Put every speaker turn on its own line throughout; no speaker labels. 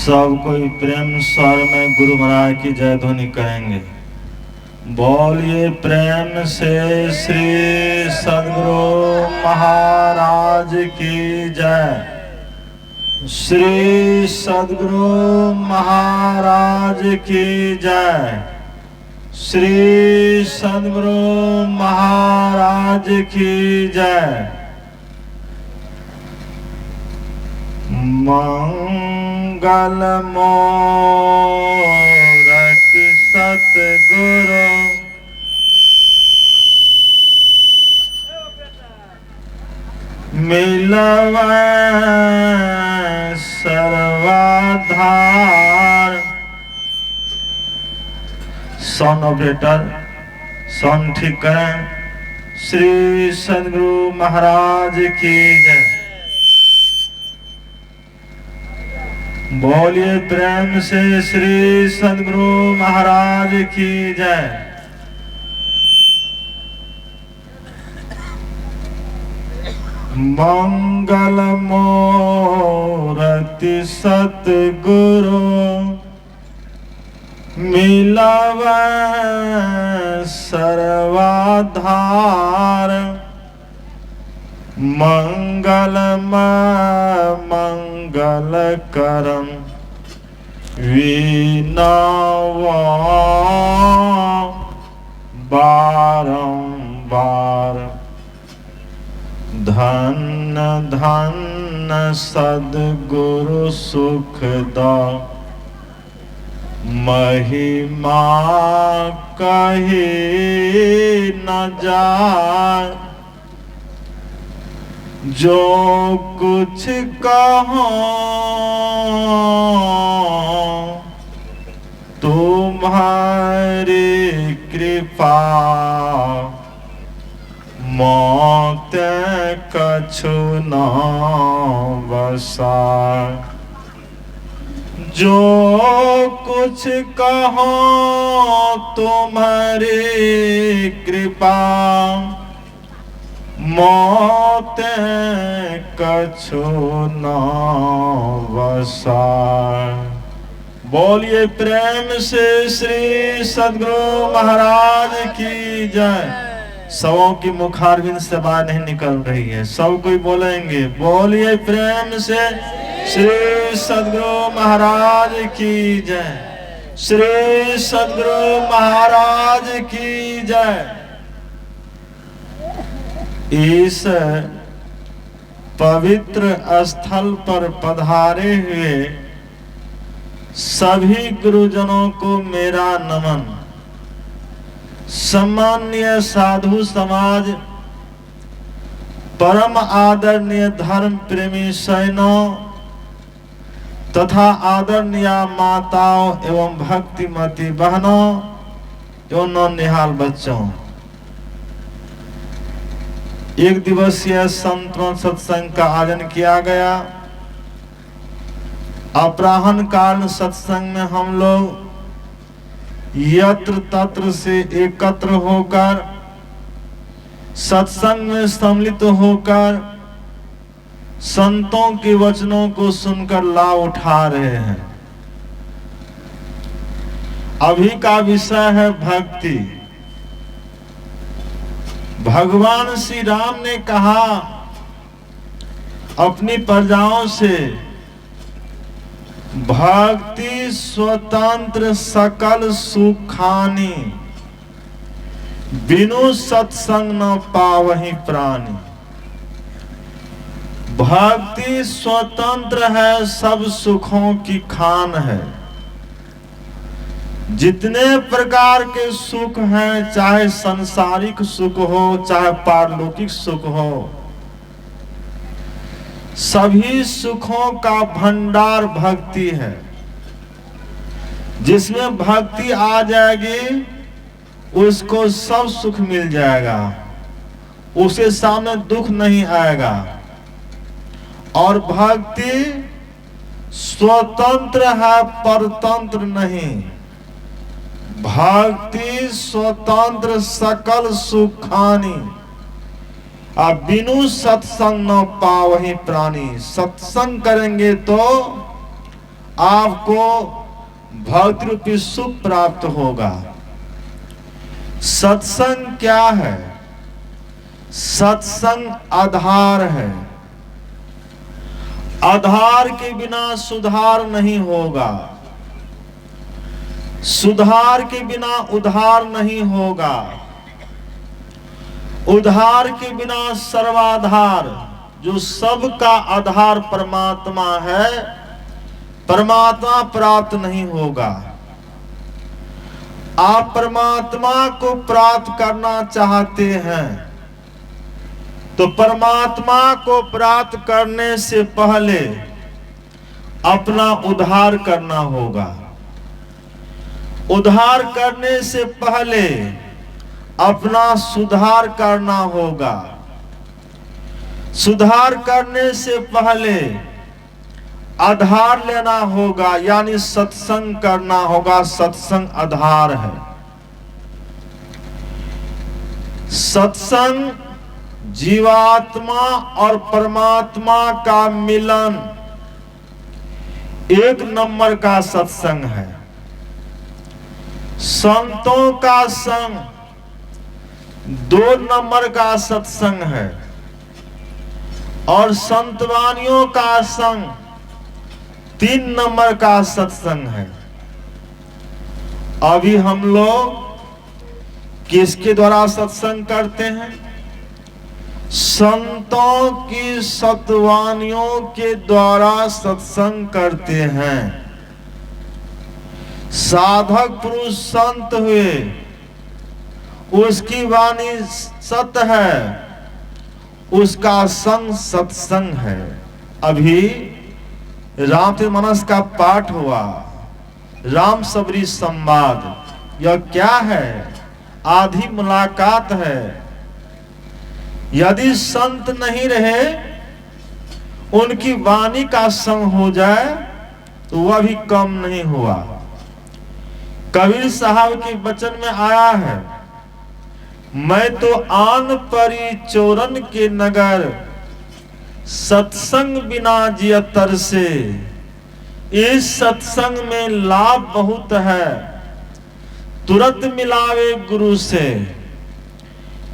सब कोई प्रेम स्वर में गुरु महाराज की जय ध्वनि कहेंगे। बोलिए प्रेम से श्री सद्गुरु महाराज की जय। श्री सद्गुरु महाराज की जय। श्री सद्गुरु महाराज की जय। मंगल मूरति सतगुरु मिलवै सर्वाधार। साउंड ऑपरेटर साउंड ठीक करें। श्री सद्गुरु महाराज की जय। बोलिए प्रेम से श्री सद्गुरु महाराज की जय। मंगल मूरति सतगुरु मिलवै सर्वाधार। मंगल करम विनवा बारंबार। धन धन सद्गुरु सुखदा महिमा कही न जाए। जो कुछ कहो तुम्हारी कृपा मौत कछु न बसा। जो कुछ कहो तुम्हारी कृपा मौत कछु न बसा। बोलिए प्रेम से श्री सद्गुरु महाराज की जय। सबों की मुखारविंद से बात नहीं निकल रही है, सब कोई बोलेंगे। बोलिए प्रेम से श्री सद्गुरु महाराज की जय। श्री सद्गुरु महाराज की जय। इस पवित्र स्थल पर पधारे हुए सभी गुरुजनों को मेरा नमन। सम्माननीय साधु समाज, परम आदरणीय धर्म प्रेमी सैनों तथा आदरणीय माताओं एवं भक्तिमती बहनों एवं नौनिहाल बच्चों, एक दिवसीय संतवन सत्संग का आयोजन किया गया। अपराह्न काल सत्संग में हम लोग यत्र तत्र से एकत्र होकर सत्संग में सम्मिलित होकर संतों के वचनों को सुनकर लाभ उठा रहे हैं। अभी का विषय है भक्ति। भगवान श्री राम ने कहा अपनी प्रजाओं से, भक्ति स्वतंत्र सकल सुखानी, बिनु सत्संग न पावहि प्राणी। भक्ति स्वतंत्र है, सब सुखों की खान है। जितने प्रकार के सुख हैं, चाहे संसारिक सुख हो चाहे पारलौकिक सुख हो, सभी सुखों का भंडार भक्ति है। जिसमें भक्ति आ जाएगी उसको सब सुख मिल जाएगा, उसके सामने दुख नहीं आएगा। और भक्ति स्वतंत्र है, परतंत्र नहीं। भक्ति स्वतंत्र सकल सुखानी, अब बिनु सत्संग न पावहि प्राणी। सत्संग करेंगे तो आपको भक्ति रूपी सुख प्राप्त होगा। सत्संग क्या है? सत्संग आधार है। आधार के बिना सुधार नहीं होगा, सुधार के बिना उधार नहीं होगा, उधार के बिना सर्वाधार, जो सबका आधार परमात्मा है, परमात्मा प्राप्त नहीं होगा। आप परमात्मा को प्राप्त करना चाहते हैं तो परमात्मा को प्राप्त करने से पहले अपना उद्धार करना होगा। उद्धार करने से पहले अपना सुधार करना होगा। सुधार करने से पहले आधार लेना होगा, यानी सत्संग करना होगा। सत्संग आधार है। सत्संग जीवात्मा और परमात्मा का मिलन एक नंबर का सत्संग है। संतों का संग 2 नंबर का सत्संग है और संतवानियों का संग 3 नंबर का सत्संग है। अभी हम लोग किसके द्वारा सत्संग करते हैं? संतों की सतवानियों के द्वारा सत्संग करते हैं। साधक पुरुष संत हुए, उसकी वाणी सत है, उसका संग सत्संग है। अभी रामचरितमानस का पाठ हुआ, राम सबरी संवाद। यह क्या है? आधी मुलाकात है। यदि संत नहीं रहे, उनकी वाणी का संग हो जाए तो वह भी कम नहीं हुआ। कबीर साहब के वचन में आया है, मैं तो आन परी चोरन के नगर, सत्संग बिना जिया तरसे। इस सत्संग में लाभ बहुत है, तुरंत मिलावे गुरु से।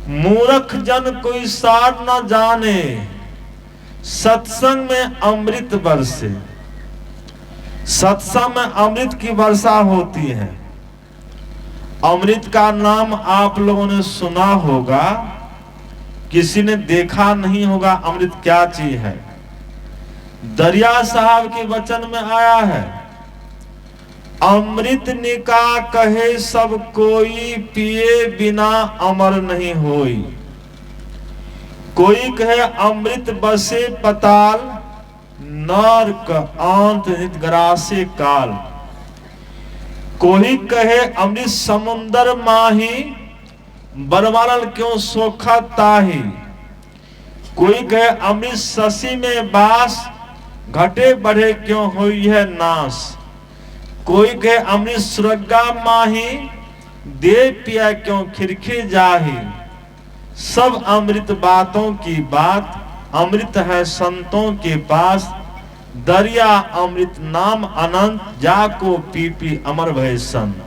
मूर्ख जन कोई सार न जाने, सत्संग में अमृत बरसे। सत्संग में अमृत की वर्षा होती है। अमृत का नाम आप लोगों ने सुना होगा, किसी ने देखा नहीं होगा अमृत क्या चीज है। दरिया साहब के वचन में आया है, अमृत निका कहे सब कोई, पिए बिना अमर नहीं होई। कोई कहे अमृत बसे पताल, नरक अंत नित ग्रासे काल। कोई कहे अमृत समुंदर माही, बरवालल क्यों सोखा ताही। कोई कहे अमृत शशि में बास, घटे बढ़े क्यों हुई है नाश। कोई कहे अमृत सुरगा माही, दे पिया क्यों खिरखिर जाही। सब अमृत बातों की बात, अमृत है संतों के पास। दरिया अमृत नाम अनंत, जाको पी पी अमर भय संत।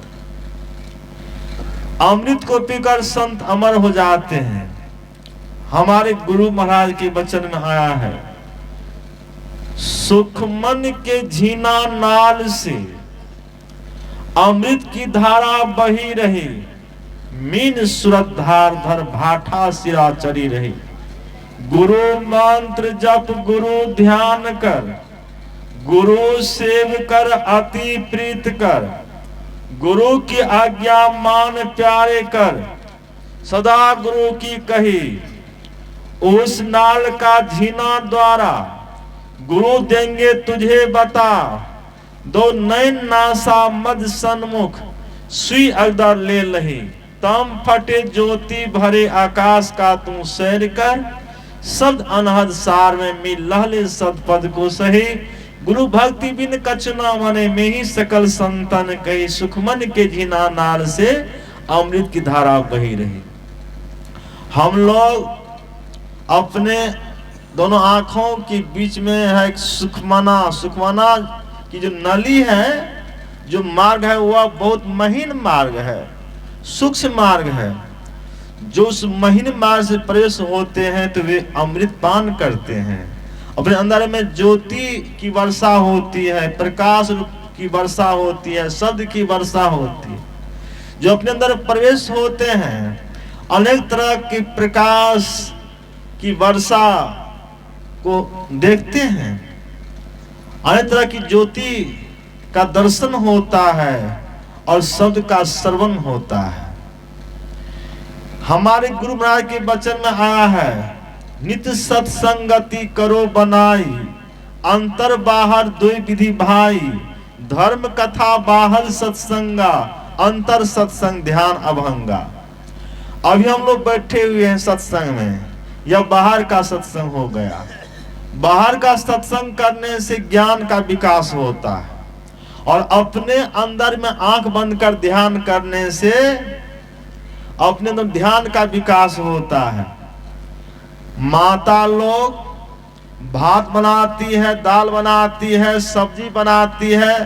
अमृत को पीकर संत अमर हो जाते हैं। हमारे गुरु महाराज के वचन में आया है, सुखमन के झीना नाल से अमृत की धारा बही रही। मीन सुरत धार धर भाठा सिरा चढ़ी रही। गुरु मंत्र जप गुरु ध्यान कर, गुरु सेव कर अति प्रीत कर। गुरु की आज्ञा मान प्यारे कर, सदा गुरु की कही। उस नाल का झीना द्वारा गुरु देंगे तुझे बता। दो नैन नासा मद सन्मुख, सुई अगदर ले लही। तम फटे ज्योति भरे आकाश का तू सैर कर। शब्द अनहद सार में मिल लहले सदपद को सही। गुरु भक्ति बिन कचना मने में ही सकल संतन कही। सुखमन के झीना नाल से अमृत की धारा बही रही। हम लोग अपने दोनों आंखों के बीच में है एक सुखमना। सुखमना कि जो नली है, जो मार्ग है, वह बहुत महीन मार्ग है, सूक्ष्म मार्ग है। जो उस महीन मार्ग से प्रवेश होते हैं तो वे अमृत पान करते हैं। अपने अंदर में ज्योति की वर्षा होती है, प्रकाश की वर्षा होती है, शब्द की वर्षा होती है। जो अपने अंदर प्रवेश होते हैं, अनेक तरह के प्रकाश की वर्षा को देखते हैं, अनेक तरह की ज्योति का दर्शन होता है और शब्द का श्रवण होता है। हमारे गुरु महाराज के वचन में आया है, नित्य सत्संगति करो बनाई, अंतर बाहर दुई विधि भाई, धर्म कथा बाहर सत्संगा, अंतर सत्संग ध्यान अभंगा। अभी हम लोग बैठे हुए हैं सत्संग में, यह बाहर का सत्संग हो गया। बाहर का सत्संग करने से ज्ञान का विकास होता है, और अपने अंदर में आंख बंद कर ध्यान करने से अपने अंदर ध्यान का विकास होता है। माता लोग भात बनाती है, दाल बनाती है, सब्जी बनाती है,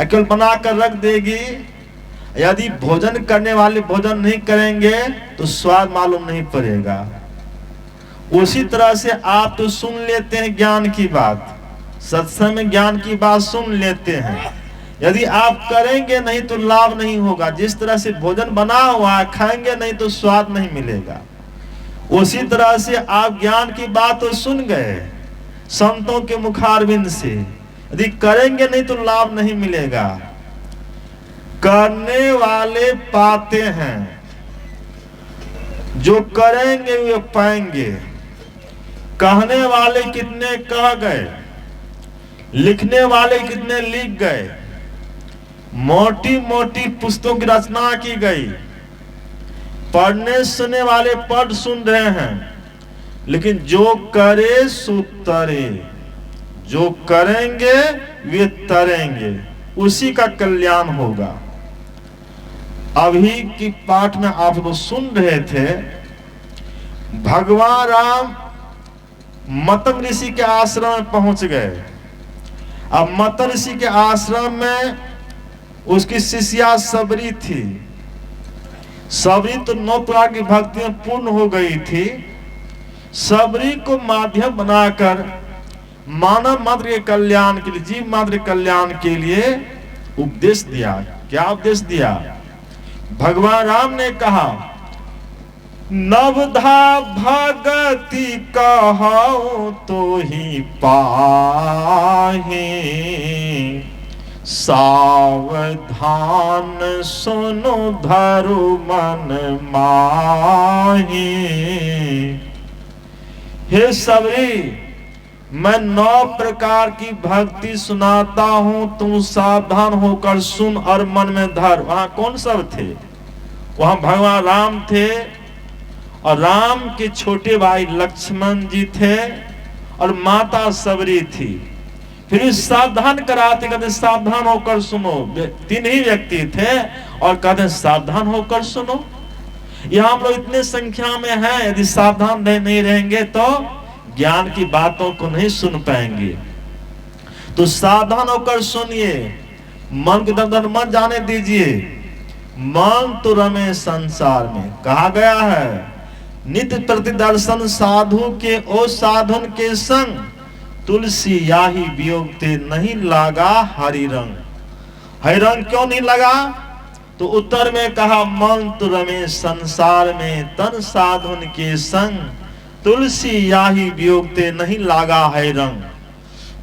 केवल बनाकर रख देगी। यदि भोजन करने वाले भोजन नहीं करेंगे तो स्वाद मालूम नहीं पड़ेगा। उसी तरह से आप तो सुन लेते हैं ज्ञान की बात, सत्संग में ज्ञान की बात सुन लेते हैं, यदि आप करेंगे नहीं तो लाभ नहीं होगा। जिस तरह से भोजन बना हुआ है, खाएंगे नहीं तो स्वाद नहीं मिलेगा। उसी तरह से आप ज्ञान की बात तो सुन गए संतों के मुखारविंद से, यदि करेंगे नहीं तो लाभ नहीं मिलेगा। करने वाले पाते हैं, जो करेंगे वे पाएंगे। कहने वाले कितने कह गए, लिखने वाले कितने लिख गए, मोटी मोटी पुस्तकों की रचना की गई, पढ़ने सुनने वाले पढ़ सुन रहे हैं, लेकिन जो करे सो तरे, जो करेंगे वे तरेंगे, उसी का कल्याण होगा। अभी की पाठ में आप लोग सुन रहे थे, भगवान राम मतंग ऋषि के आश्रम में पहुंच गए। अब मतंग ऋषि के आश्रम में उसकी शिष्या सबरी थी। सबरी तो 9 प्रकार की भक्ति में पूर्ण हो गई थी। सबरी को माध्यम बनाकर मानव मात्र के कल्याण के लिए, जीव मात्र के कल्याण के लिए उपदेश दिया। क्या उपदेश दिया? भगवान राम ने कहा, नवधा भगति कहूं तो ही पाहे, सावधान सुनो धरु मन माहे। हे सबरी, मैं 9 प्रकार की भक्ति सुनाता हूं, तुम सावधान होकर सुन और मन में धर। वहां कौन सब थे? वहां भगवान राम थे, और राम के छोटे भाई लक्ष्मण जी थे, और माता सबरी थी। फिर सावधान कराते, कहते सावधान होकर सुनो। 3 ही व्यक्ति थे और कहते सावधान होकर सुनो। यहाँ हम लोग इतने संख्या में हैं, यदि सावधान नहीं रहेंगे तो ज्ञान की बातों को नहीं सुन पाएंगे। तो सावधान होकर सुनिए, मन के दर मत जाने दीजिए। मन तो रमे संसार में, कहा गया है, नित्य प्रति दर्शन साधु के ओ साधन के संग, तुलसी याही वियोग ते नहीं लगा हरि रंग। हरि रंग क्यों नहीं लगा? तो उत्तर में कहा, मन तो रमे संसार में तन साधन के संग, तुलसी याही वियोग ते नहीं लगा है रंग।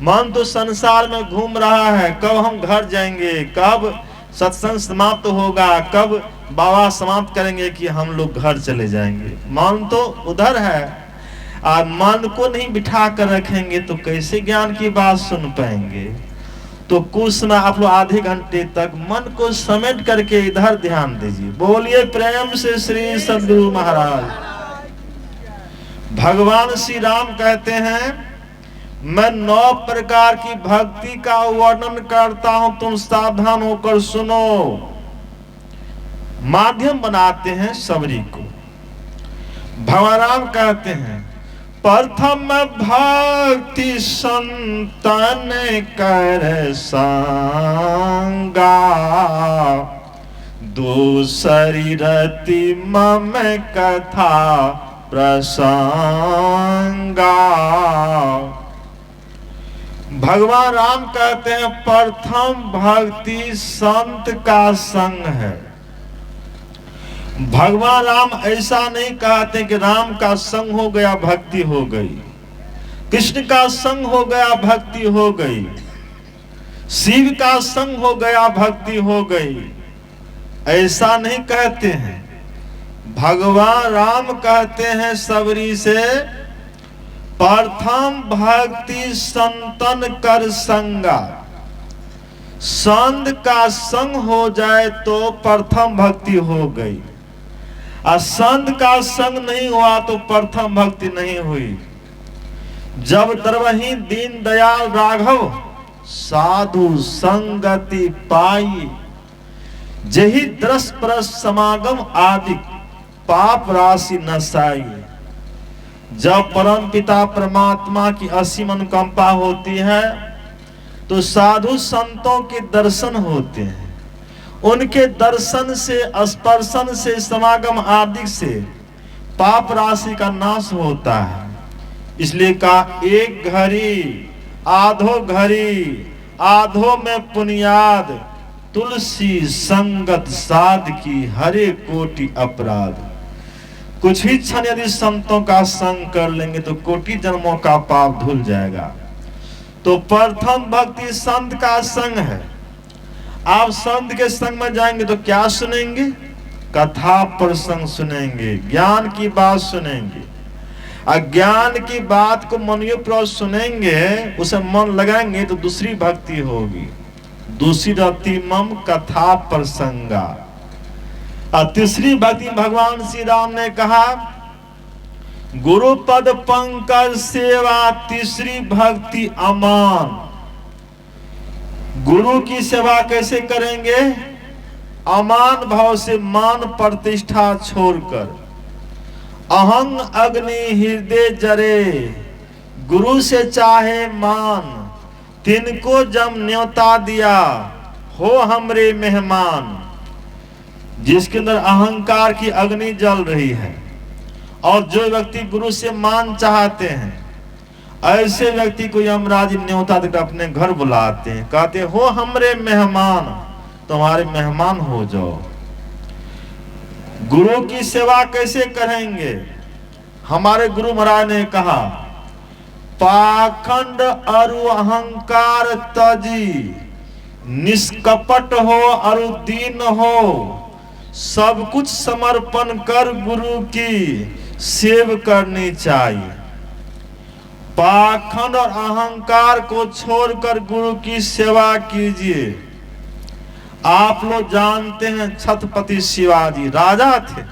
मन तो संसार में घूम रहा है, कब हम घर जाएंगे, कब सत्संग समाप्त होगा, कब बाबा समाप्त करेंगे कि हम लोग घर चले जाएंगे। मन तो उधर है, और मन को नहीं बिठा कर रखेंगे तो कैसे ज्ञान की बात सुन पाएंगे। तो कुछ समय आप लोग आधे घंटे तक मन को समेट करके इधर ध्यान दीजिए। बोलिए प्रेम से श्री सद्गुरु महाराज। भगवान श्री राम कहते हैं, मैं 9 प्रकार की भक्ति का वर्णन करता हूं, तुम सावधान होकर सुनो। माध्यम बनाते हैं सबरी को। भगवान राम कहते हैं, प्रथम भक्ति संतन कर संगा, दूसरी रति मम कथा प्रसंगा। भगवान राम कहते हैं प्रथम भक्ति संत का संग है। भगवान राम ऐसा नहीं कहते कि राम का संग हो गया भक्ति हो गई, कृष्ण का संग हो गया भक्ति हो गई, शिव का संग हो गया भक्ति हो गई, ऐसा नहीं कहते हैं। भगवान राम कहते हैं सबरी से प्रथम भक्ति संतन कर संगा। संत का संग हो जाए तो प्रथम भक्ति हो गई, और संत का संग नहीं हुआ तो प्रथम भक्ति नहीं हुई। जब दरवही दीन दयाल राघव साधु संगति पाई, जही दरस परस समागम आदि पाप राशि नसाई। जब परम पिता परमात्मा की असीम अनुकंपा होती है तो साधु संतों के दर्शन होते हैं। उनके दर्शन से, स्पर्शन से, समागम आदि से पाप राशि का नाश होता है। इसलिए कहा एक घड़ी आधो घड़ी, आधो में पुनियाद, तुलसी संगत साध की हरे कोटि अपराध। कुछ ही क्षण यदि संतों का संग कर लेंगे तो कोटि जन्मों का पाप धुल जाएगा। तो प्रथम भक्ति संत का संग है। आप संत के संग में जाएंगे तो क्या सुनेंगे? कथा प्रसंग सुनेंगे, ज्ञान की बात सुनेंगे। अज्ञान की बात को मनोप्रव सुनेंगे, उसे मन लगाएंगे तो दूसरी भक्ति होगी। दूसरी रति मम कथा प्रसंगा। और तीसरी भक्ति भगवान श्री राम ने कहा गुरु पद पंकज सेवा, तीसरी भक्ति अमान। गुरु की सेवा कैसे करेंगे? अमान भाव से, मान प्रतिष्ठा छोड़कर। अहंग अग्नि हृदय जरे, गुरु से चाहे मान, तिनको जब न्योता दिया हो हमरे मेहमान। जिसके अंदर अहंकार की अग्नि जल रही है और जो व्यक्ति गुरु से मान चाहते हैं, ऐसे व्यक्ति को यमराज न्योता देकर अपने घर बुलाते हैं, कहते हो हमरे मेहमान, तुम्हारे मेहमान हो जाओ। गुरु की सेवा कैसे करेंगे? हमारे गुरु महाराज ने कहा पाखंड अरु अहंकार तजी, निष्कपट हो अरु दीन हो, सब कुछ समर्पण कर गुरु की सेव करनी चाहिए। पाखंड और अहंकार को छोड़कर गुरु की सेवा कीजिए। आप लोग जानते हैं छत्रपति शिवाजी राजा थे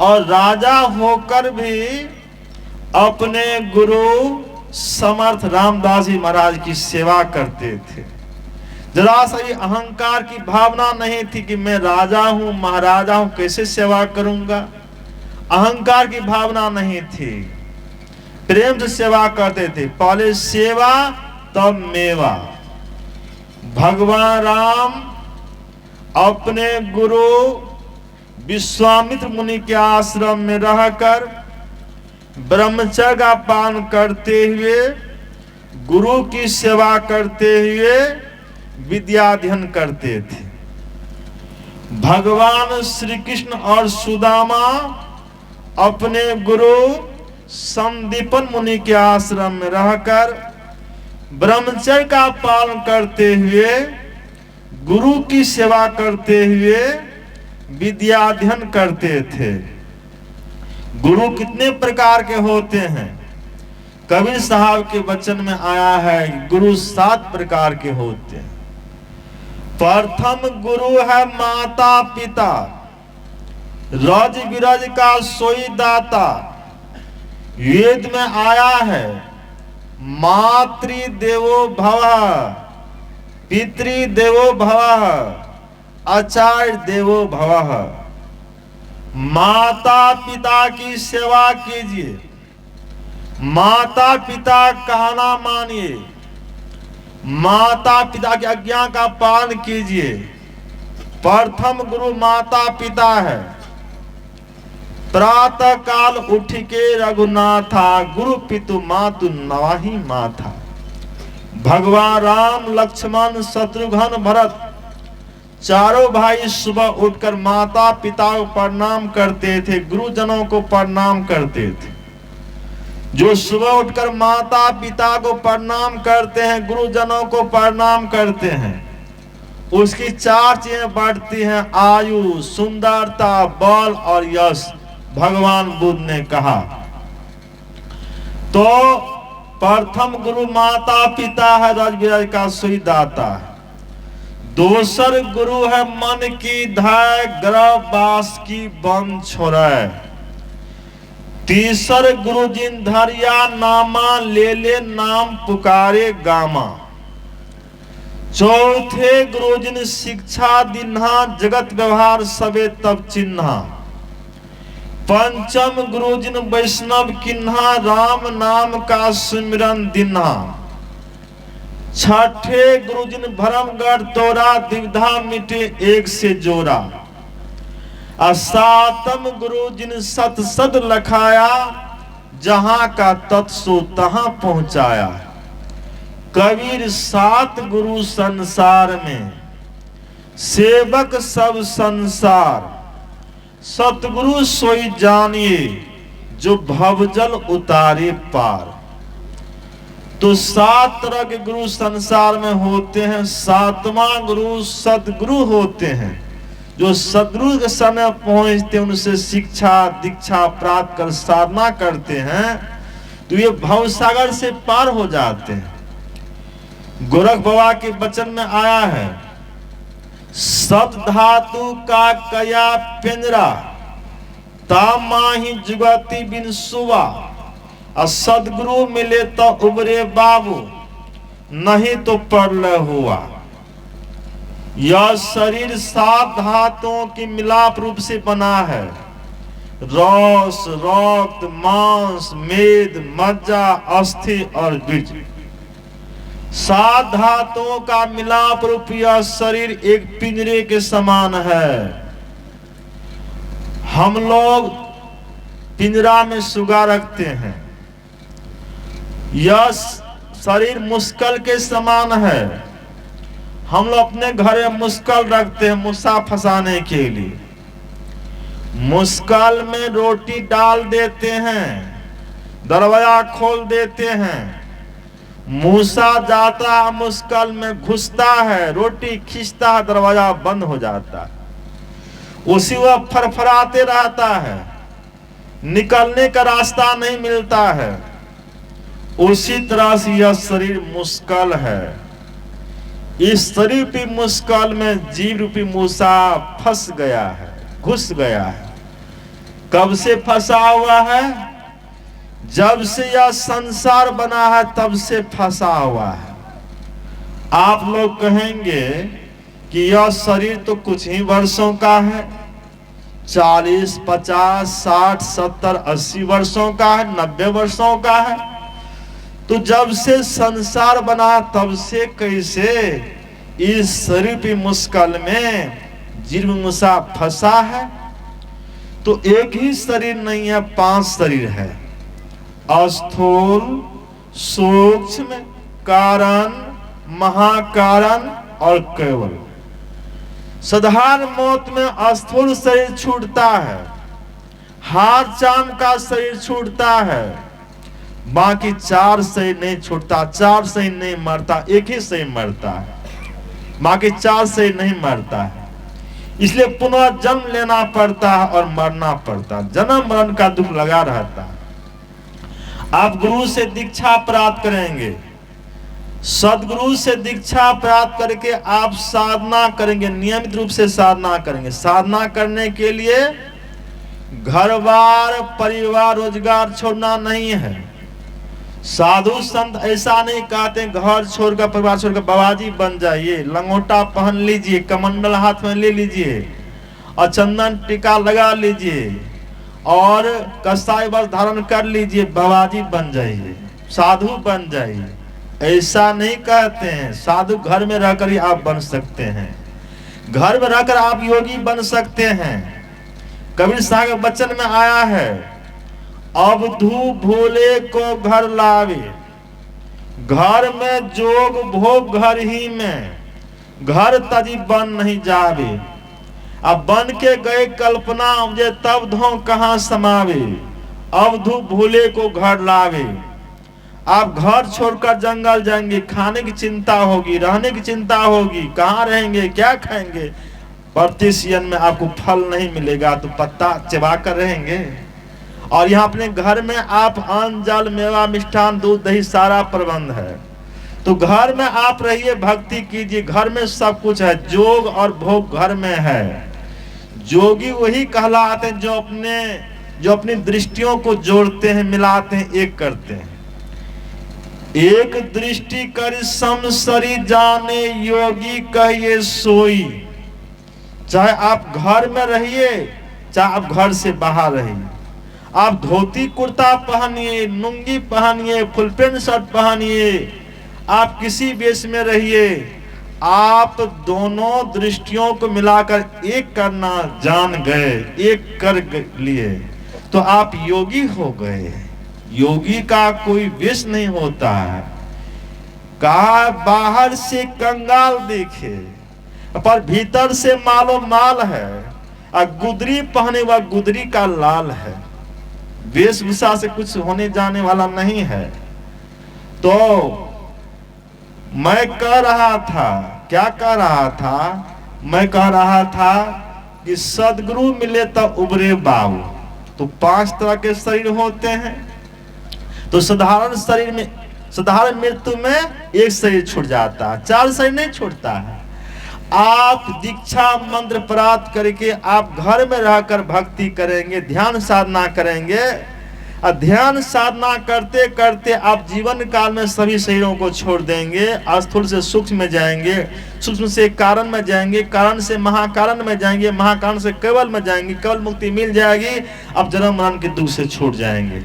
और राजा होकर भी अपने गुरु समर्थ रामदास जी महाराज की सेवा करते थे। जरा सा ये अहंकार की भावना नहीं थी कि मैं राजा हूं, महाराजा हूं, कैसे सेवा करूंगा। अहंकार की भावना नहीं थी, प्रेम से सेवा करते थे। पहले सेवा तब मेवा। भगवान राम अपने गुरु विश्वामित्र मुनि के आश्रम में रहकर ब्रह्मचर्य का पालन करते हुए, गुरु की सेवा करते हुए विद्या अध्ययन करते थे। भगवान श्री कृष्ण और सुदामा अपने गुरु संदीपन मुनि के आश्रम में रहकर ब्रह्मचर्य का पालन करते हुए, गुरु की सेवा करते हुए विद्या अध्ययन करते थे। गुरु कितने प्रकार के होते हैं? कबीर साहब के वचन में आया है गुरु 7 प्रकार के होते हैं। प्रथम गुरु है माता पिता, रज विरज का सोई दाता। वेद में आया है मातृ देवो भवः, पितृ देवो भवः, आचार्य देवो भवः। माता पिता की सेवा कीजिए। माता पिता कहना मानिए, माता पिता की आज्ञा का पालन कीजिए। प्रथम गुरु माता पिता है। प्रातः काल उठ के रघुनाथा, गुरु पितु मातु नवाही माथा। भगवान राम लक्ष्मण शत्रुघ्न भरत चारों भाई सुबह उठकर माता पिता को प्रणाम करते थे, गुरुजनों को प्रणाम करते थे। जो सुबह उठकर माता पिता को प्रणाम करते हैं, गुरुजनों को प्रणाम करते हैं, उसकी 4 चीजें बढ़ती हैं, आयु, सुंदरता, बल और यश। भगवान बुद्ध ने कहा। तो प्रथम गुरु माता पिता है, रज बिरज का सुई दाता है। दूसर गुरु है मन की धाय, ग्रह बास की बन छोड़े। तीसर गुरु जिन धरिया नामा, ले ले नाम पुकारे गामा। चौथे गुरु जिन शिक्षा दिन्हा, जगत व्यवहार सबे तब चिन्हा। पंचम गुरु जिन वैष्णव किन्हा, राम नाम का सिमरन दिन्हा। छठे गुरु जिन भरमगढ़ तोरा, द्विधा मिटे एक से जोरा। सातम गुरु जिन सत सद लखाया, जहां का तत्सो तहां पहुंचाया। कबीर 7 गुरु संसार में, सेवक सब संसार। सतगुरु सोई जानिए, जो भवजल उतारे पार। तो 7 तरह के गुरु संसार में होते हैं। 7वां गुरु सतगुरु होते हैं, जो सतगुरु के समय पहुंचते हैं, उनसे शिक्षा दीक्षा प्राप्त कर साधना करते हैं, तो ये भवसागर से पार हो जाते हैं। गोरख बाबा के वचन में आया है, सत धातु का कया पिंजरा, तामाही जुगति बिन सुवा। सदगुरु मिले तो उबरे बाबू, नहीं तो प्रलय हुआ। यह शरीर 7 धातुओं की मिलाप रूप से बना है। रस, रक्त, मांस, मेद, मज्जा, अस्थि और बीज। 7 धातुओं का मिलाप रूप यह शरीर एक पिंजरे के समान है। हम लोग पिंजरा में सुगा रखते हैं। यह शरीर मुश्किल के समान है। हम लोग अपने घर में मुश्किल रखते हैं मूसा फंसाने के लिए। मुश्किल में रोटी डाल देते हैं, दरवाजा खोल देते हैं। मूसा जाता है मुश्किल में, घुसता है, रोटी खींचता है, दरवाजा बंद हो जाता है। उसी वह फरफराते रहता है, निकलने का रास्ता नहीं मिलता है। उसी तरह से यह शरीर मुश्किल है। इस शरीर रूपी मुश्किल में जीव रूपी मूसा फंस गया है, घुस गया है। कब से फंसा हुआ है? जब से यह संसार बना है तब से फंसा हुआ है। आप लोग कहेंगे कि यह शरीर तो कुछ ही वर्षों का है, 40, 50, 60, 70, 80 वर्षों का है, 90 वर्षों का है। तो जब से संसार बना तब से कैसे इस शरीर की मुश्किल में जीव मूसा फंसा है? तो एक ही शरीर नहीं है, 5 शरीर है। स्थूल, सूक्ष्म, कारण, महाकारण और केवल। साधारण मौत में स्थूल शरीर छूटता है, हाथ चाम का शरीर छूटता है, बाकी 4 शरीर नहीं छूटता। 4 शरीर नहीं मरता, एक ही शरीर मरता है, बाकी 4 शरीर नहीं मरता है। इसलिए पुनः जन्म लेना पड़ता है और मरना पड़ता है। जन्म मरण का दुख लगा रहता है। आप गुरु से दीक्षा प्राप्त करेंगे, सदगुरु से दीक्षा प्राप्त करके आप साधना करेंगे, नियमित रूप से साधना करेंगे। साधना करने के लिए घर बार परिवार रोजगार छोड़ना नहीं है। साधु संत ऐसा नहीं कहते घर छोड़कर परिवार छोड़कर बाबाजी बन जाइए, लंगोटा पहन लीजिए, कमंडल हाथ में ले लीजिए और चंदन टीका लगा लीजिए और कसाई वस्त्र धारण कर लीजिए, बाबाजी बन जाइए, साधु बन जाइए। ऐसा नहीं कहते हैं। साधु घर में रहकर ही आप बन सकते हैं, घर में रहकर आप योगी बन सकते हैं। कबीर साहब के वचन में आया है, अवधू भोले को घर लावे, घर में जोग भोग घर ही में, घर तजी बन नहीं जावे। अब बन के गए कल्पना मुझे तब धो कहाँ समावे, अवधू भोले को घर लावे। आप घर छोड़कर जंगल जाएंगे, खाने की चिंता होगी, रहने की चिंता होगी, कहाँ रहेंगे, क्या खाएंगे। प्रतिशयन में आपको फल नहीं मिलेगा तो पत्ता चबा कर रहेंगे। और यहाँ अपने घर में आप अन्न जल मेवा मिष्ठान दूध दही सारा प्रबंध है। तो घर में आप रहिए, भक्ति कीजिए, घर में सब कुछ है, जोग और भोग घर में है। जोगी वही कहलाते हैं जो अपनी दृष्टियों को जोड़ते हैं, मिलाते हैं, एक करते हैं। एक दृष्टि कर समसरी जाने, योगी कहिए सोई। चाहे आप घर में रहिए, चाहे आप घर से बाहर रहिए, आप धोती कुर्ता पहनिए, लुंगी पहनिए, फुल पैंट शर्ट पहनिए, आप किसी वेश में रहिए, आप दोनों दृष्टियों को मिलाकर एक करना जान गए, एक कर लिए तो आप योगी हो गए। योगी का कोई वेश नहीं होता है। कहा बाहर से कंगाल देखे पर भीतर से मालो माल है, और गुदरी पहने हुआ गुदरी का लाल है। वेशभूषा से कुछ होने जाने वाला नहीं है। तो मैं कह रहा था, क्या कह रहा था, मैं कह रहा था कि सदगुरु मिले तो उबरे बाबू। तो 5 तरह के शरीर होते हैं। तो साधारण शरीर में, साधारण मृत्यु में एक शरीर छूट जाता है, 4 शरीर नहीं छूटता है। आप दीक्षा मंत्र प्राप्त करके आप घर में रहकर भक्ति करेंगे, ध्यान साधना करेंगे। ध्यान साधना करते करते आप जीवन काल में सभी शरीरों को छोड़ देंगे। स्थूल से सूक्ष्म में जाएंगे, सूक्ष्म से कारण में जाएंगे, कारण से महाकारण में जाएंगे, महाकारण से केवल में जाएंगे, केवल मुक्ति मिल जाएगी। अब जन्म मरण के दुख से छूट जाएंगे।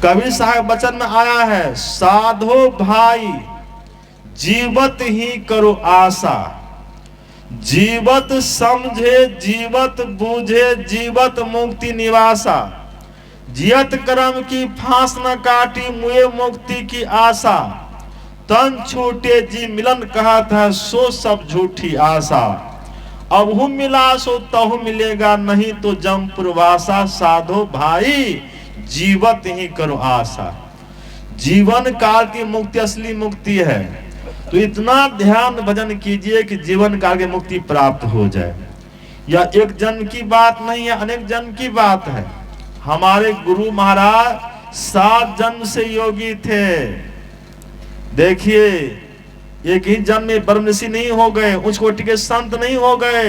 कबीर साहब वचन में आया है, साधो भाई जीवत ही करो आशा, जीवत समझे जीवत बूझे जीवत मुक्ति निवासा, जियत कर्म की फांस न काटी मुए मुक्ति की आशा, तन छूटे जी मिलन कहा था सो सब झूठी आशा, अब हूँ मिला सो तहु मिलेगा नहीं तो जम पुरवासा, साधो भाई जीवत ही करो आशा। जीवन काल की मुक्ति असली मुक्ति है। तो इतना ध्यान भजन कीजिए कि जीवन काल की मुक्ति प्राप्त हो जाए। यह एक जन की बात नहीं है, अनेक जन की बात है। हमारे गुरु महाराज 7 जन्म से योगी थे। देखिए, एक ही जन्म में ब्रह्म ऋषि नहीं हो गए, उच्च कोटि के संत नहीं हो गए,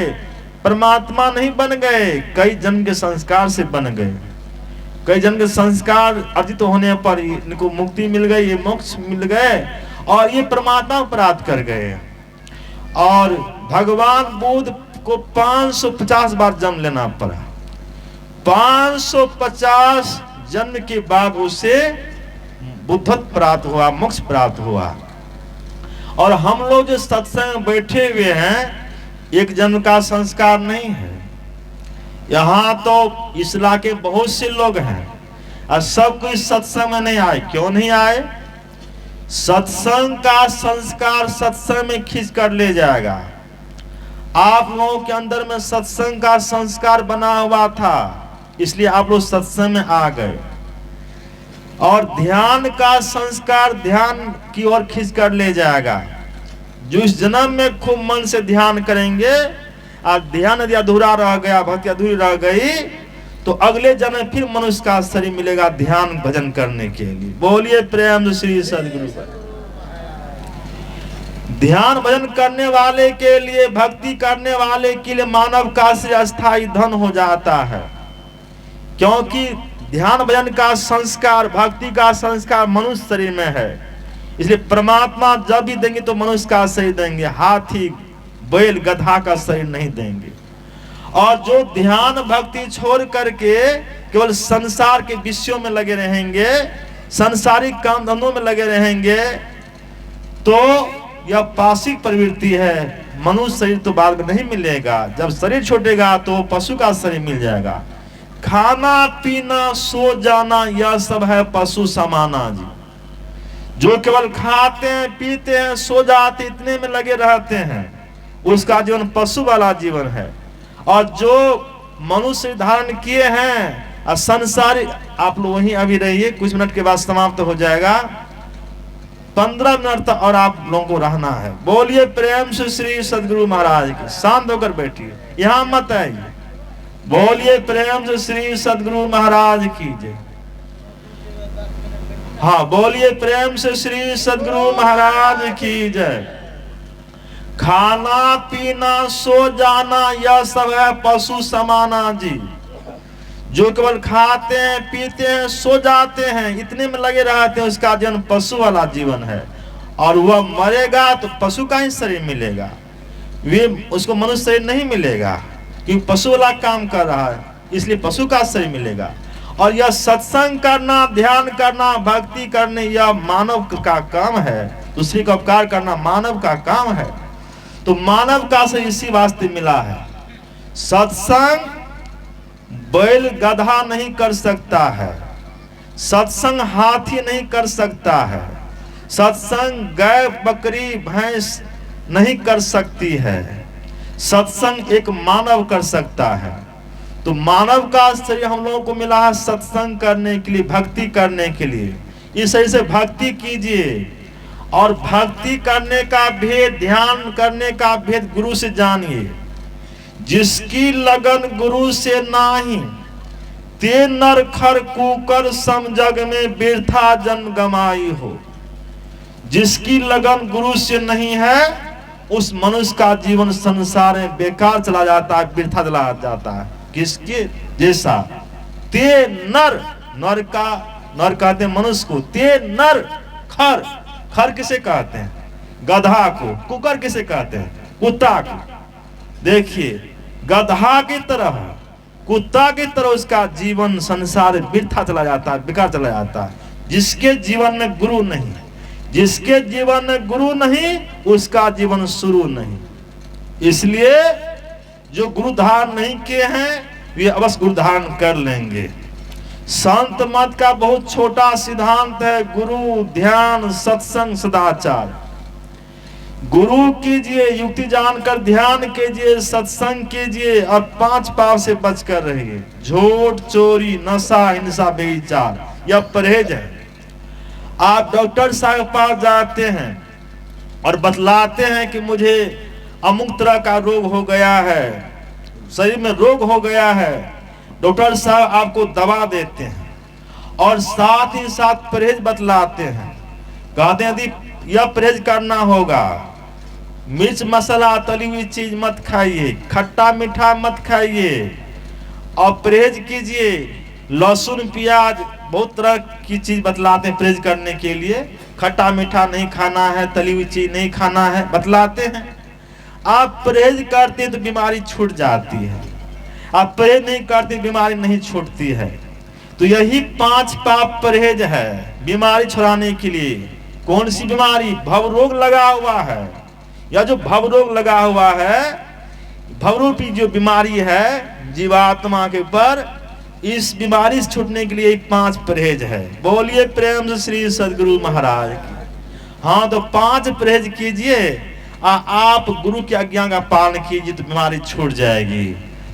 परमात्मा नहीं बन गए, कई जन्म के संस्कार से बन गए। कई जन्म के संस्कार अर्जित होने पर इनको मुक्ति मिल गई, ये मोक्ष मिल गए और ये परमात्मा प्राप्त कर गए। और भगवान बुद्ध को 550 बार जन्म लेना पड़ा। 550 जन्म के बाद उसे बुद्धत्व प्राप्त हुआ, मोक्ष प्राप्त हुआ। और हम लोग जो सत्संग में बैठे हुए हैं, एक जन्म का संस्कार नहीं है। यहाँ तो इस इलाके बहुत से लोग हैं और सब कोई सत्संग में नहीं आए। क्यों नहीं आए? सत्संग का संस्कार सत्संग में खींच कर ले जाएगा। आप लोगों के अंदर में सत्संग का संस्कार बना हुआ था, इसलिए आप लोग सत्संग में आ गए। और ध्यान का संस्कार ध्यान की ओर खींच कर ले जाएगा। जो इस जन्म में खूब मन से ध्यान करेंगे, और ध्यान यदि अधूरा रह गया, भक्ति अधूरी रह गई, तो अगले जन्म में फिर मनुष्य का शरीर मिलेगा ध्यान भजन करने के लिए। बोलिए प्रेम श्री सदगुरु। ध्यान भजन करने वाले के लिए, भक्ति करने वाले के लिए मानव का श्री अस्थायी धन हो जाता है। क्योंकि ध्यान भजन का संस्कार, भक्ति का संस्कार मनुष्य शरीर में है। इसलिए परमात्मा जब भी देंगे तो मनुष्य का शरीर देंगे, हाथी बैल गधा का शरीर नहीं देंगे। और जो ध्यान भक्ति छोड़ करके केवल संसार के विषयों में लगे रहेंगे, संसारिक काम धंधों में लगे रहेंगे, तो यह पाशिक प्रवृत्ति है। मनुष्य शरीर तो बाद में नहीं मिलेगा, जब शरीर छूटेगा तो पशु का शरीर मिल जाएगा। खाना पीना सो जाना यह सब है पशु समाना जी। जो केवल खाते हैं पीते हैं सो जाते इतने में लगे रहते हैं, उसका जीवन पशु वाला जीवन है। और जो मनुष्य धारण किए हैं संसारी, आप लोग वहीं अभी रहिए, कुछ मिनट के बाद समाप्त हो जाएगा, 15 मिनट तक और आप लोगों को रहना है। बोलिए प्रेम से श्री सदगुरु महाराज की। शांत होकर बैठिए, यहां मत आइए। बोलिए प्रेम से श्री सदगुरु महाराज की जय। हाँ, बोलिए प्रेम से श्री सदगुरु महाराज की जय। खाना पीना सो जाना यह सब है पशु समाना जी। जो केवल खाते हैं पीते हैं सो जाते हैं इतने में लगे रहते हैं, उसका जीवन पशु वाला जीवन है। और वह मरेगा तो पशु का ही शरीर मिलेगा, वे उसको मनुष्य शरीर नहीं मिलेगा, क्योंकि पशु वाला काम कर रहा है, इसलिए पशु का शरीर मिलेगा। और यह सत्संग करना, ध्यान करना, भक्ति करने यह मानव का काम है। दूसरे का उपकार करना मानव का काम है। तो मानव का शरीर इसी वास्ते मिला है। सत्संग बैल गधा नहीं कर सकता है, सत्संग हाथी नहीं कर सकता है, सत्संग गाय बकरी भैंस नहीं कर सकती है, सत्संग एक मानव कर सकता है। तो मानव का शरीर हम लोगों को मिला है सत्संग करने के लिए, भक्ति करने के लिए। इस सही से भक्ति कीजिए, और भक्ति करने का भेद, ध्यान करने का भेद गुरु से जानिए। जिसकी लगन गुरु से नाही, ते नर खर कुकर सम जग में बिरथा जन्म गमाई हो। जिसकी लगन गुरु से नहीं है, उस मनुष्य का जीवन संसार में बेकार चला जाता है, बिरथा चला जाता है। किसके जैसा? ते नर, नर कहते हैं मनुष्य को, ते नर खर, खर किसे कहते हैं? गधा को। कुकर किसे कहते हैं? कुत्ता को। देखिए, गधा की तरह, कुत्ता की तरह उसका जीवन संसार बिरथा चला जाता है, बेकार चला जाता है। जिसके जीवन में गुरु नहीं, जिसके जीवन में गुरु नहीं, उसका जीवन शुरू नहीं। इसलिए जो गुरु धारण नहीं किए हैं वे अवश्य गुरु धारण कर लेंगे। संत मत का बहुत छोटा सिद्धांत है, गुरु ध्यान सत्संग सदाचार। गुरु कीजिए, युक्ति जानकर ध्यान कीजिए, सत्संग कीजिए, और 5 पाप से बचकर रहिए। झूठ, चोरी, नशा, हिंसा, बेविचार, यह परहेज है। आप डॉक्टर साहब के पास जाते हैं और बतलाते हैं कि मुझे अमुक तरह का रोग हो गया है, शरीर में रोग हो गया है। डॉक्टर साहब आपको दवा देते हैं और साथ ही साथ परहेज बतलाते हैं। कहते हैं यदि यह परहेज करना होगा, मिर्च मसाला तली हुई चीज मत खाइए, खट्टा मीठा मत खाइए, और परहेज कीजिए। लहसुन प्याज बहुत तरह की चीज बतलाते हैं परहेज करने के लिए। खट्टा मीठा नहीं खाना है, तली हुई चीज नहीं खाना है, बतलाते हैं। आप परहेज करते हैं तो बीमारी छूट जाती है, आप परहेज नहीं करते बीमारी नहीं छूटती है। तो यही 5 पाप परहेज है बीमारी छुड़ाने के लिए। कौन सी बीमारी? भव रोग लगा हुआ है, या जो भव रोग लगा हुआ है, भवरूपी जो बीमारी है जीवात्मा के ऊपर, इस बीमारी से छूटने के लिए 5 परहेज है। बोलिए प्रेम से श्री सदगुरु महाराज की। हाँ, तो 5 परहेज कीजिए, आप गुरु की आज्ञा का पालन कीजिए तो बीमारी छूट जाएगी।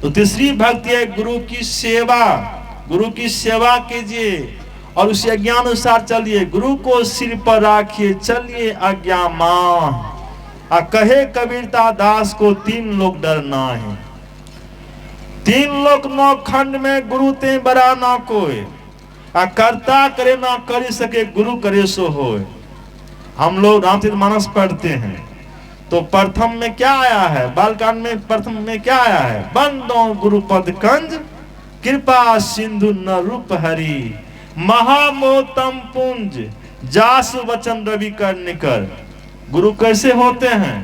तो तीसरी भक्ति है गुरु की सेवा। गुरु की सेवा कीजिए और उसी आज्ञा अनुसार चलिए। गुरु को सिर पर राखिए, चलिए आज्ञा मान। कहे कबीरता दास को 3 लोग डर नाही। 3 लोक 9 खंड में गुरु ते बड़ा ना कोई। करता करे ना कर सके, गुरु करे सो होए। हम लोग रामचरितमानस पढ़ते हैं तो प्रथम में क्या आया है? बालकांड में प्रथम में क्या आया है? बंदो गुरुपद कंज, कृपा सिंधु न रूप हरि, महामोतम पुंज, जासु वचन रवि कर निकर। गुरु कैसे होते हैं?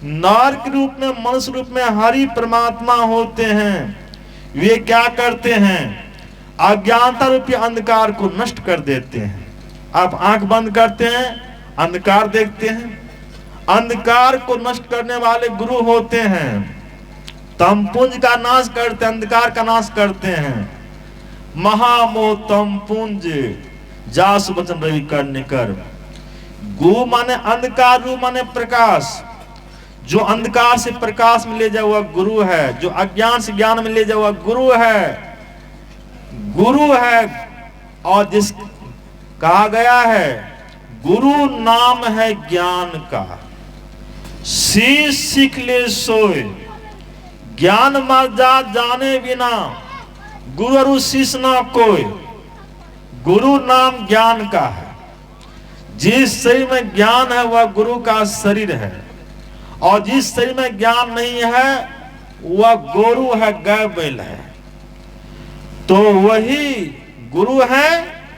नर के रूप में, मनुष्य रूप में हरि परमात्मा होते हैं। वे क्या करते हैं? अज्ञानता रूपी अंधकार को नष्ट कर देते हैं। आप आंख बंद करते हैं, अंधकार देखते हैं। अंधकार को नष्ट करने वाले गुरु होते हैं। तमपुंज का नाश करते हैं, अंधकार का नाश करते हैं। महामोह तमपुंज जासु वचन रवि करने कर। गु माने अंधकार, रू माने प्रकाश। जो अंधकार से प्रकाश में ले जाए वह गुरु है। जो अज्ञान से ज्ञान में ले जाए वह गुरु है, गुरु है। और जिस कहा गया है गुरु नाम है ज्ञान का, शीश सीख ले सोए। ज्ञान मर्जा जाने बिना गुरु शीश ना कोई। गुरु नाम ज्ञान का है। जिस शरीर में ज्ञान है वह गुरु का शरीर है, और जिस शरीर में ज्ञान नहीं है वह गोरु है, गाय बैल है। तो वही गुरु है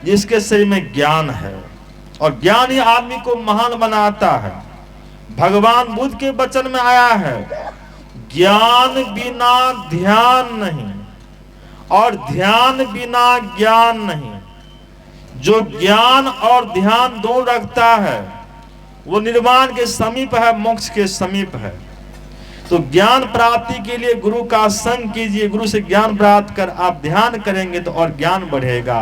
जिसके शरीर में ज्ञान है, और ज्ञान ही आदमी को महान बनाता है। भगवान बुद्ध के वचन में आया है, ज्ञान बिना ध्यान नहीं, और ध्यान बिना ज्ञान नहीं। जो ज्ञान और ध्यान दोनों रखता है वो निर्वाण के समीप है, मोक्ष के समीप है। तो ज्ञान प्राप्ति के लिए गुरु का संग कीजिए। गुरु से ज्ञान प्राप्त कर आप ध्यान करेंगे तो और ज्ञान बढ़ेगा।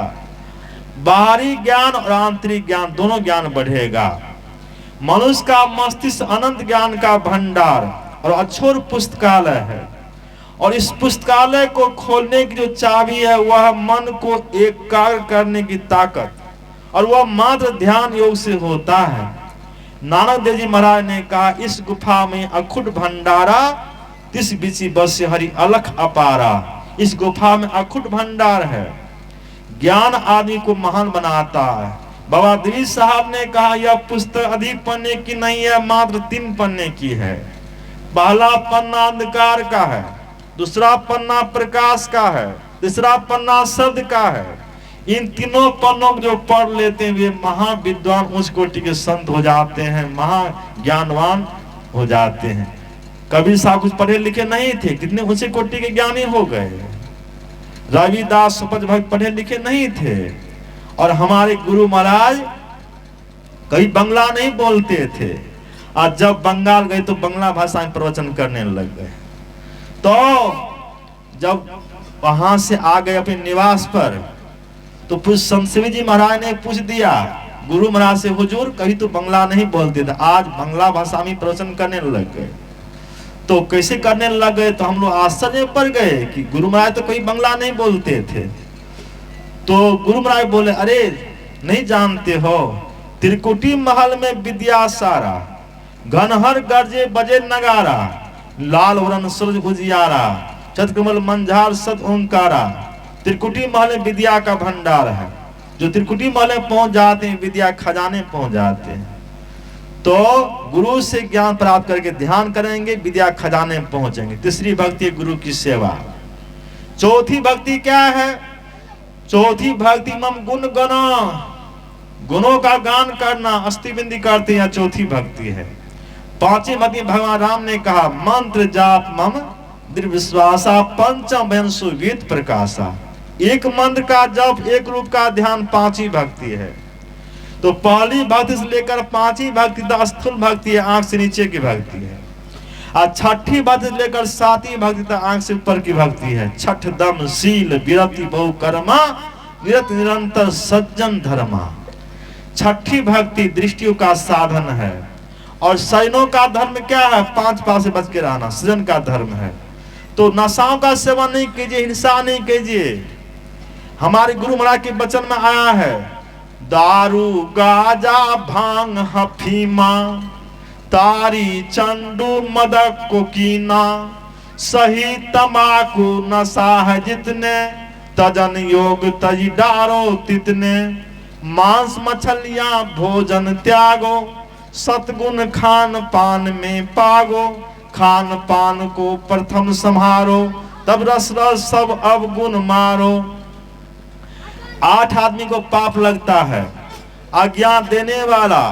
बाहरी ज्ञान और आंतरिक ज्ञान दोनों ज्ञान बढ़ेगा। मनुष्य का मस्तिष्क अनंत ज्ञान का भंडार और अक्षर पुस्तकालय है, और इस पुस्तकालय को खोलने की जो चाबी है वह मन को एकाग्र करने की ताकत, और वह मात्र ध्यान योग से होता है। नानक देव जी महाराज ने कहा, इस गुफा में अखुट भंडारा, तिस बिची बस हरि अलख अपारा। इस गुफा में अखुट भंडार है। ज्ञान आदमी को महान बनाता है। बाबा दिलीप साहब ने कहा, यह पुस्तक अधिक पन्ने की नहीं है, मात्र 3 पन्ने की है। पहला पन्ना अंधकार का है, दूसरा पन्ना प्रकाश का है, तीसरा पन्ना शब्द का है। इन तीनों पन्नों को जो पढ़ लेते हैं वे महाविद्वान, उच्च कोटि के संत हो जाते हैं, महाज्ञानवान हो जाते हैं। कबीर साहब कुछ पढ़े लिखे नहीं थे, कितने ऊंचे कोटि के ज्ञानी हो गए। रविदास सुपथ भक्त पढ़े लिखे नहीं थे, और हमारे गुरु महाराज कभी बंगला नहीं बोलते थे। आज जब बंगाल गए तो बंगला भाषा में प्रवचन करने लग गए। तो जब वहां से आ गए अपने निवास पर, तो पूज्य संत शिव जी महाराज ने पूछ दिया गुरु महाराज से, हुजूर कभी तो बंगला नहीं बोलते थे, आज बंगला भाषा में प्रवचन करने लग गए। तो कैसे करने लग गए? तो हम लोग आश्चर्य में पड़ गए कि गुरु महाराज तो कभी बंगला नहीं बोलते थे। तो गुरु महाराज बोले, अरे नहीं जानते हो, त्रिकुटी महल में विद्या सारा, घनहर गर्जे बजे नगारा, लाल वरण सूरज उजियारा, चतकमल मंझार सत ओंकारा। त्रिकुटी महल में विद्या का भंडार है। जो त्रिकुटी महल में पहुंच जाते हैं विद्या खजाने पहुंच जाते हैं। तो गुरु से ज्ञान प्राप्त करके ध्यान करेंगे, विद्या खजाने में पहुंचेंगे। तीसरी भक्ति गुरु की सेवा। चौथी भक्ति क्या है? चौथी भक्ति मम गुण गना, गुणों का गान करना, अस्थि बिंदी करते हैं, चौथी भक्ति है। पांचवी भक्ति भगवान राम ने कहा, मंत्र जाप मम दृढ़ विश्वासा, पंचम बहन सुवित प्रकाशा। एक मंत्र का जप, एक रूप का ध्यान, पांचवी भक्ति है। तो पहली भक्ति से लेकर पांचवी भक्ति तक स्थूल भक्ति है, आंख से नीचे की भक्ति है। और छठी भक्ति से लेकर सातवीं भक्ति तक आंख से ऊपर की भक्ति है। छठ दम शील विरति बहु कर्मा, विरत निरंतर सज्जन धर्मा। छठी भक्ति दृष्टियों का साधन है। और सैनों का धर्म क्या है? 5 पाप से बच के रहना सृजन का धर्म है। तो नशाओं का सेवन नहीं कीजिए, हिंसा नहीं कीजिए। हमारे गुरु महाराज के वचन में आया है, दारू गाजा भांग हफीमा, तारी चंडू मदक कोकीना, सही तमाकू नशा है जितने, तजन योग तजी डारो तितने, मांस मछलियां भोजन त्यागो, सतगुण खान पान में पागो, खान पान को प्रथम संहारो, तब रस रस सब अवगुण मारो। 8 आदमी को पाप लगता है। अज्ञान देने वाला,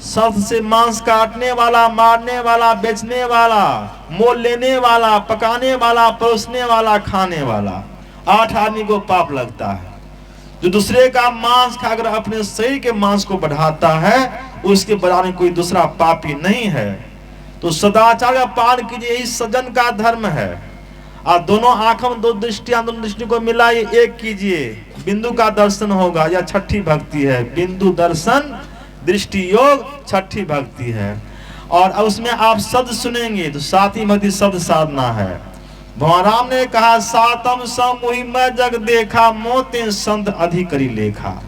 शर्त से मांस काटने वाला, मारने वाला, बेचने वाला, मोल लेने वाला, पकाने वाला, परोसने वाला, खाने वाला, 8 आदमी को पाप लगता है। जो दूसरे का मांस खाकर अपने शरीर के मांस को बढ़ाता है, उसके बराबर कोई दूसरा पापी नहीं है। तो सदाचार का पालन कीजिए, यही सज्जन का धर्म है। और दोनों आंखों में 2 दृष्टियां, दोनों दृष्टि को मिलाइए, एक कीजिए, बिंदु का दर्शन होगा। यह छठी भक्ति है, बिंदु दर्शन दृष्टि योग, छठी भक्ति है। और उसमें आप शब्द सुनेंगे तो सातवीं भक्ति शब्द साधना है। भगवान राम ने कहा, सातम समूहि मैं जग देखा, मोते संत अधिकरी लेखा।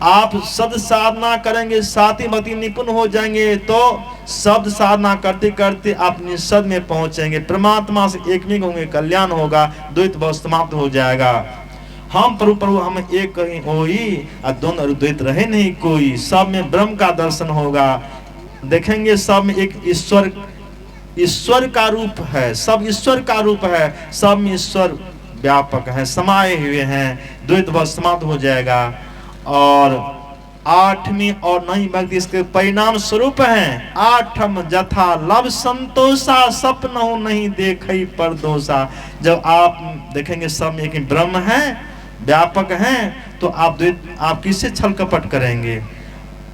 आप शब्द साधना करेंगे, सातवीं भक्ति निपुण हो जाएंगे, तो शब्द साधना करते करते आप निषद में पहुंचेंगे, परमात्मा से एक में होंगे, कल्याण होगा, द्वैत भाव समाप्त हो जाएगा। हम प्रभु प्रभु हम एक कहीं होई, और दोनों द्वैत रहे नहीं कोई। सब में ब्रह्म का दर्शन होगा, देखेंगे सब में एक ईश्वर, ईश्वर का रूप है, सब ईश्वर का रूप है, सब में ईश्वर व्यापक है, समाये हुए हैं, द्वैत भाव समाप्त हो जाएगा। और 8वीं और 9वीं भक्ति इसके परिणाम स्वरूप हैं। 8म जथा लव संतोषा, सपनहु नहीं देखई परदोषा। जब आप देखेंगे सब में एक ब्रह्म है, व्यापक हैं, तो आप किससे छल कपट करेंगे?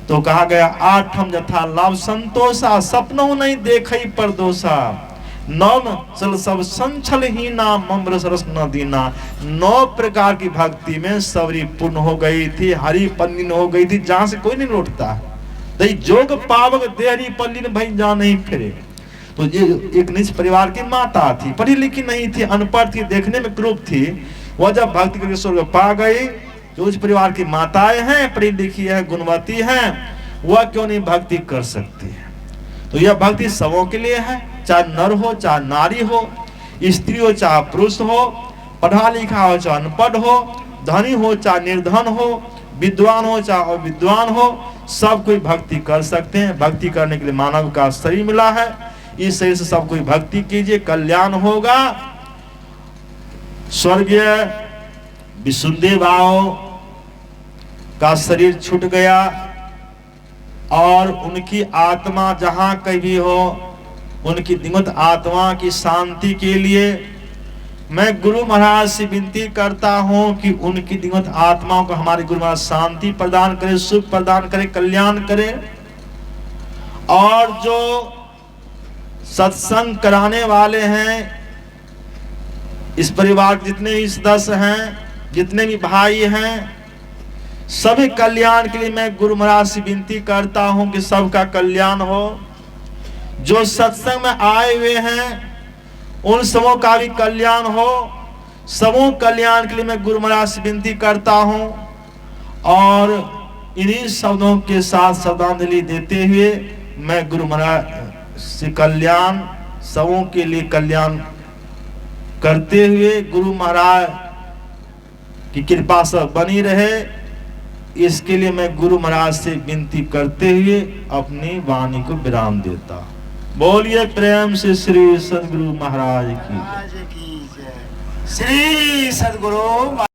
तो कहा गया 8म जथा लव संतोषा, सपनहु नहीं देखई परदोषा। 9 चल सब संचल ही ना, मम्र सरस न दीना। 9 प्रकार की भक्ति में सबरी पूर्ण हो गई थी, हरि पल्लीन हो गई थी, जहां से कोई नहीं लौटता। दई जोग पावक देहरी पल्लीन भई जहां नहीं फिरे। तो ये एक निज परिवार की माता थी, पढ़ी लिखी नहीं थी, अनपढ़ थी, देखने में क्रूप थी। वह जब भक्ति करके स्वर्ग पा गई, जो उस परिवार की माताएं हैं, पढ़ी लिखी है, गुणवती हैं, वह क्यों नहीं भक्ति कर सकती है? तो यह भक्ति सबों के लिए है, चाहे नर हो, चाहे नारी हो, स्त्री हो, चाहे पुरुष हो, पढ़ा लिखा हो, चाहे अनपढ़ हो, धनी हो, चाहे निर्धन हो, विद्वान हो, चाहे अविद्वान हो, सब कोई भक्ति कर सकते हैं। भक्ति करने के लिए मानव का शरीर मिला है, इस शरीर से सब कोई भक्ति कीजिए, कल्याण होगा। स्वर्गीय विशुद्धदेव का शरीर छूट गया, और उनकी आत्मा जहां कहीं हो, उनकी दिवंगत आत्मा की शांति के लिए मैं गुरु महाराज से विनती करता हूं कि उनकी दिवंगत आत्माओं को हमारे गुरु महाराज शांति प्रदान करे, सुख प्रदान करे, कल्याण करे। और जो सत्संग कराने वाले हैं, इस परिवार के जितने भी सदस्य हैं, जितने भी भाई हैं, सभी कल्याण के लिए मैं गुरु महाराज से विनती करता हूं कि सबका कल्याण हो। जो सत्संग में आए हुए हैं, उन सबों का भी कल्याण हो। सबों कल्याण के लिए मैं गुरु महाराज से विनती करता हूं। और इन्हीं शब्दों के साथ श्रद्धांजलि देते हुए मैं गुरु महाराज से कल्याण, सबों के लिए कल्याण करते हुए गुरु महाराज की कृपा से बनी रहे, इसके लिए मैं गुरु महाराज से विनती करते हुए अपनी वाणी को विराम देता। बोलिए प्रेम से श्री सद्गुरु महाराज की।
श्री सद्गुरु